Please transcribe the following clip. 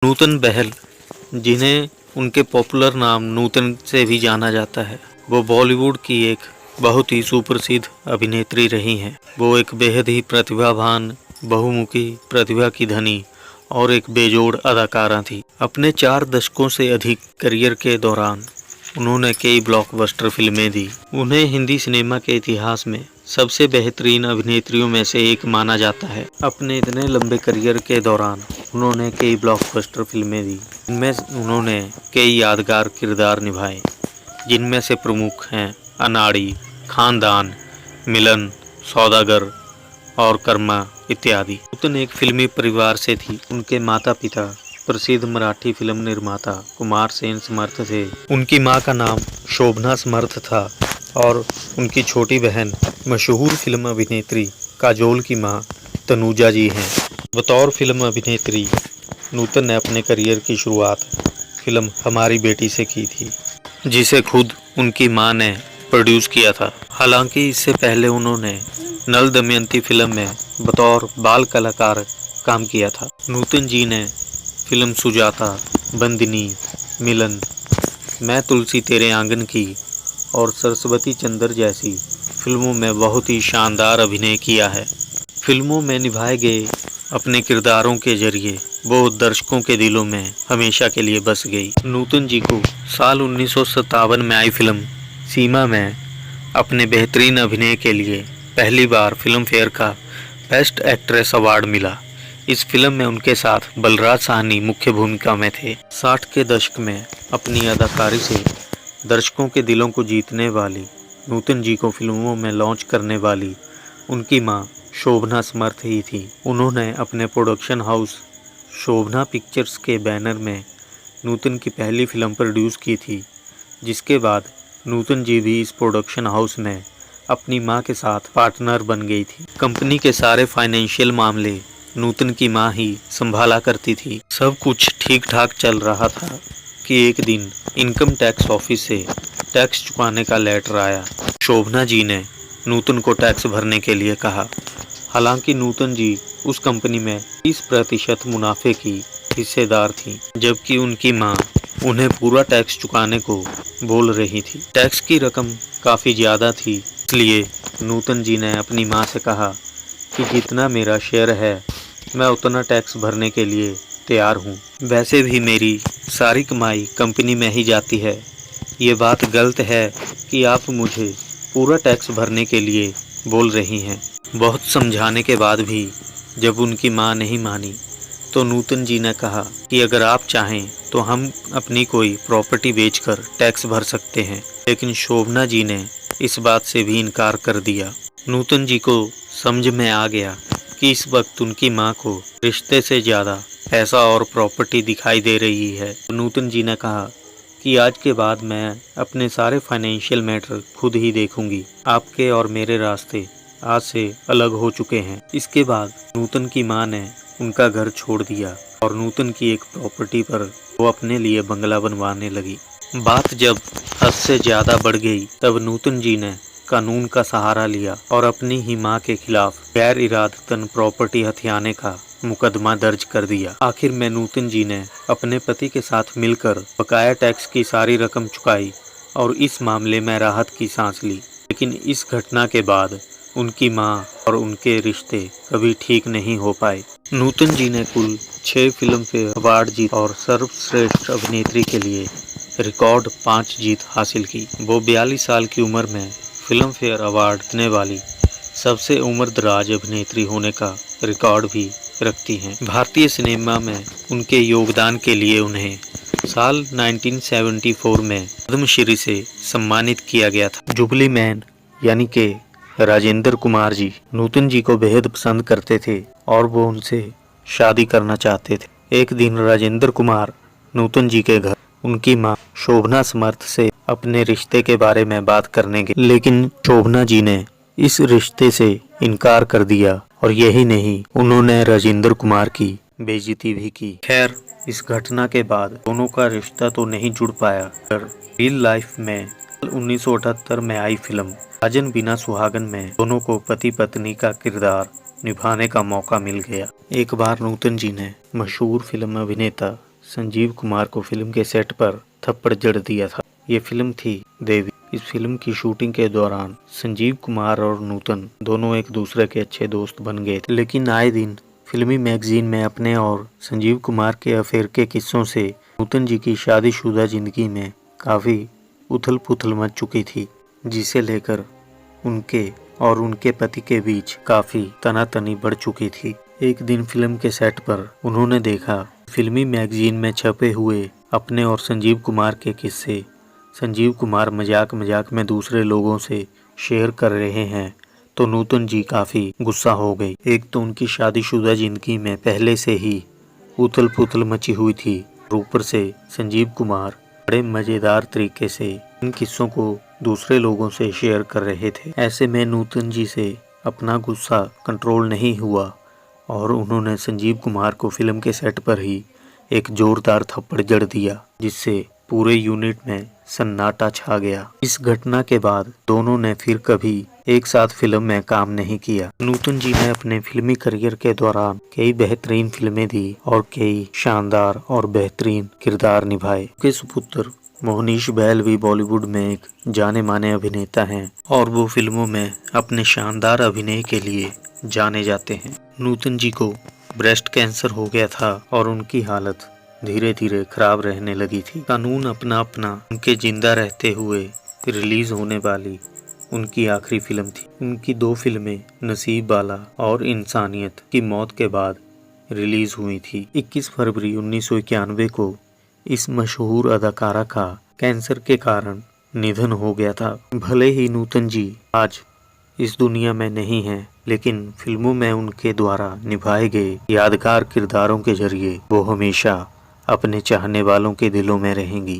नूतन बहल, जिन्हें उनके पॉपुलर नाम नूतन से भी जाना जाता है, वो बॉलीवुड की एक बहुत ही सुप्रसिद्ध अभिनेत्री रही हैं। वो एक बेहद ही प्रतिभावान, बहुमुखी प्रतिभा की धनी और एक बेजोड़ अदाकारा थी। अपने 4 दशकों से अधिक करियर के दौरान उन्होंने कई ब्लॉकबस्टर फिल्में दी। उन्हें हिंदी सिनेमा के इतिहास में सबसे बेहतरीन अभिनेत्रियों में से एक माना जाता है। अपने इतने लंबे करियर के दौरान उन्होंने कई ब्लॉकबस्टर फिल्में दी, इनमें उन्होंने कई यादगार किरदार निभाए, जिनमें से प्रमुख हैं अनाड़ी, खानदान, मिलन, सौदागर और कर्मा इत्यादि। नूतन एक फिल्मी परिवार से थी। उनके माता पिता प्रसिद्ध मराठी फिल्म निर्माता कुमार सेन समर्थ थे। उनकी मां का नाम शोभना समर्थ था और उनकी छोटी बहन मशहूर फिल्म अभिनेत्री काजोल की मां तनुजा जी हैं। बतौर फिल्म अभिनेत्री नूतन ने अपने करियर की शुरुआत फिल्म हमारी बेटी से की थी, जिसे खुद उनकी मां ने प्रोड्यूस किया था। हालांकि इससे पहले उन्होंने नल दमयंती फिल्म में बतौर बाल कलाकार काम किया था। नूतन जी ने फिल्म सुजाता, बंदिनी, मिलन, मैं तुलसी तेरे आंगन की और सरस्वती चंद्र जैसी फिल्मों में बहुत ही शानदार अभिनय किया है। फिल्मों में निभाए गए अपने किरदारों के जरिए वो दर्शकों के दिलों में हमेशा के लिए बस गई। नूतन जी को साल 1957 में आई फिल्म सीमा में अपने बेहतरीन अभिनय के लिए पहली बार फिल्म फेयर का बेस्ट एक्ट्रेस अवार्ड मिला। इस फिल्म में उनके साथ बलराज साहनी मुख्य भूमिका में थे। 60 के दशक में अपनी अदाकारी से दर्शकों के दिलों को जीतने वाली नूतन जी को फिल्मों में लॉन्च करने वाली उनकी मां शोभना समर्थ ही थी। उन्होंने अपने प्रोडक्शन हाउस शोभना पिक्चर्स के बैनर में नूतन की पहली फिल्म प्रोड्यूस की थी, जिसके बाद नूतन जी भी इस प्रोडक्शन हाउस में अपनी मां के साथ पार्टनर बन गई थी। कंपनी के सारे फाइनेंशियल मामले नूतन की मां ही संभाला करती थी। सब कुछ ठीक ठाक चल रहा था कि एक दिन इनकम टैक्स ऑफिस से टैक्स चुकाने का लेटर आया। शोभना जी ने नूतन को टैक्स भरने के लिए कहा। हालांकि नूतन जी उस कंपनी में 30% मुनाफे की हिस्सेदार थी, जबकि उनकी मां उन्हें पूरा टैक्स चुकाने को बोल रही थी। टैक्स की रकम काफ़ी ज़्यादा थी, इसलिए नूतन जी ने अपनी मां से कहा कि जितना मेरा शेयर है मैं उतना टैक्स भरने के लिए तैयार हूँ। वैसे भी मेरी सारी कमाई कंपनी में ही जाती है। ये बात गलत है कि आप मुझे पूरा टैक्स भरने के लिए बोल रही हैं। बहुत समझाने के बाद भी जब उनकी मां नहीं मानी तो नूतन जी ने कहा कि अगर आप चाहें तो हम अपनी कोई प्रॉपर्टी बेचकर टैक्स भर सकते हैं। लेकिन शोभना जी ने इस बात से भी इनकार कर दिया। नूतन जी को समझ में आ गया कि इस वक्त उनकी मां को रिश्ते से ज़्यादा पैसा और प्रॉपर्टी दिखाई दे रही है। नूतन जी ने कहा कि आज के बाद मैं अपने सारे फाइनेंशियल मैटर खुद ही देखूंगी। आपके और मेरे रास्ते आज से अलग हो चुके हैं। इसके बाद नूतन की मां ने उनका घर छोड़ दिया और नूतन की एक प्रॉपर्टी पर वो अपने लिए बंगला बनवाने लगी। बात जब हद से ज़्यादा बढ़ गई तब नूतन जी ने कानून का सहारा लिया और अपनी ही मां के खिलाफ गैर इरादतन प्रॉपर्टी हथियाने का मुकदमा दर्ज कर दिया। आखिर में नूतन जी ने अपने पति के साथ मिलकर बकाया टैक्स की सारी रकम चुकाई और इस मामले में राहत की सांस ली। लेकिन इस घटना के बाद उनकी मां और उनके रिश्ते कभी ठीक नहीं हो पाए। नूतन जी ने कुल 6 फिल्म फेयर अवार्ड जीत और सर्वश्रेष्ठ अभिनेत्री के लिए रिकॉर्ड 5 जीत हासिल की। वो 42 साल की उम्र में फिल्म फेयर अवार्ड जीतने वाली सबसे उम्रदराज अभिनेत्री होने का रिकॉर्ड भी रखती हैं। भारतीय सिनेमा में उनके योगदान के लिए उन्हें साल 1974 में पद्मश्री से सम्मानित किया गया था। जुबली मैन यानी कि राजेंद्र कुमार जी नूतन जी को बेहद पसंद करते थे और वो उनसे शादी करना चाहते थे। एक दिन राजेंद्र कुमार नूतन जी के घर उनकी मां शोभना समर्थ से अपने रिश्ते के बारे में बात करने गए, लेकिन शोभना जी ने इस रिश्ते से इनकार कर दिया और यही नहीं, उन्होंने राजेंद्र कुमार की बेइज्जती भी की। खैर, इस घटना के बाद दोनों का रिश्ता तो नहीं जुड़ पाया, पर रियल लाइफ में 1978 में आई फिल्म साजन बिना सुहागन में दोनों को पति पत्नी का किरदार निभाने का मौका मिल गया। एक बार नूतन जी ने मशहूर फिल्म अभिनेता संजीव कुमार को फिल्म के सेट पर थप्पड़ जड़ दिया था। ये फिल्म थी देवी। इस फिल्म की शूटिंग के दौरान संजीव कुमार और नूतन दोनों एक दूसरे के अच्छे दोस्त बन गए थे, लेकिन आए दिन फिल्मी मैगजीन में अपने और संजीव कुमार के अफेयर के किस्सों से नूतन जी की शादीशुदा जिंदगी में काफ़ी उथल पुथल मच चुकी थी, जिसे लेकर उनके और उनके पति के बीच काफ़ी तनातनी बढ़ चुकी थी। एक दिन फिल्म के सेट पर उन्होंने देखा फिल्मी मैगजीन में छपे हुए अपने और संजीव कुमार के किस्से संजीव कुमार मजाक मजाक में दूसरे लोगों से शेयर कर रहे हैं, तो नूतन जी काफ़ी गुस्सा हो गई। एक तो उनकी शादीशुदा जिंदगी में पहले से ही उथल पुथल मची हुई थी, और ऊपर से संजीव कुमार बड़े मज़ेदार तरीके से इन किस्सों को दूसरे लोगों से शेयर कर रहे थे। ऐसे में नूतन जी से अपना गुस्सा कंट्रोल नहीं हुआ और उन्होंने संजीव कुमार को फिल्म के सेट पर ही एक जोरदार थप्पड़ जड़ दिया, जिससे पूरे यूनिट में सन्नाटा छा गया। इस घटना के बाद दोनों ने फिर कभी एक साथ फिल्म में काम नहीं किया। नूतन जी ने अपने फिल्मी करियर के दौरान कई बेहतरीन फिल्में दी और कई शानदार और बेहतरीन किरदार निभाए। उनके सुपुत्र मोहनीश बैल भी बॉलीवुड में एक जाने माने अभिनेता हैं और वो फिल्मों में अपने शानदार अभिनय के लिए जाने जाते हैं। नूतन जी को ब्रेस्ट कैंसर हो गया था और उनकी हालत धीरे धीरे खराब रहने लगी थी। कानून अपना अपना उनके जिंदा रहते हुए रिलीज होने वाली उनकी आखिरी फिल्म थी। उनकी 2 फिल्में नसीब वाला और इंसानियत की मौत के बाद रिलीज हुई थी। 21 फरवरी 1991 को इस मशहूर अदाकारा का कैंसर के कारण निधन हो गया था। भले ही नूतन जी आज इस दुनिया में नहीं हैं, लेकिन फिल्मों में उनके द्वारा निभाए गए यादगार किरदारों के जरिए वो हमेशा अपने चाहने वालों के दिलों में रहेंगी।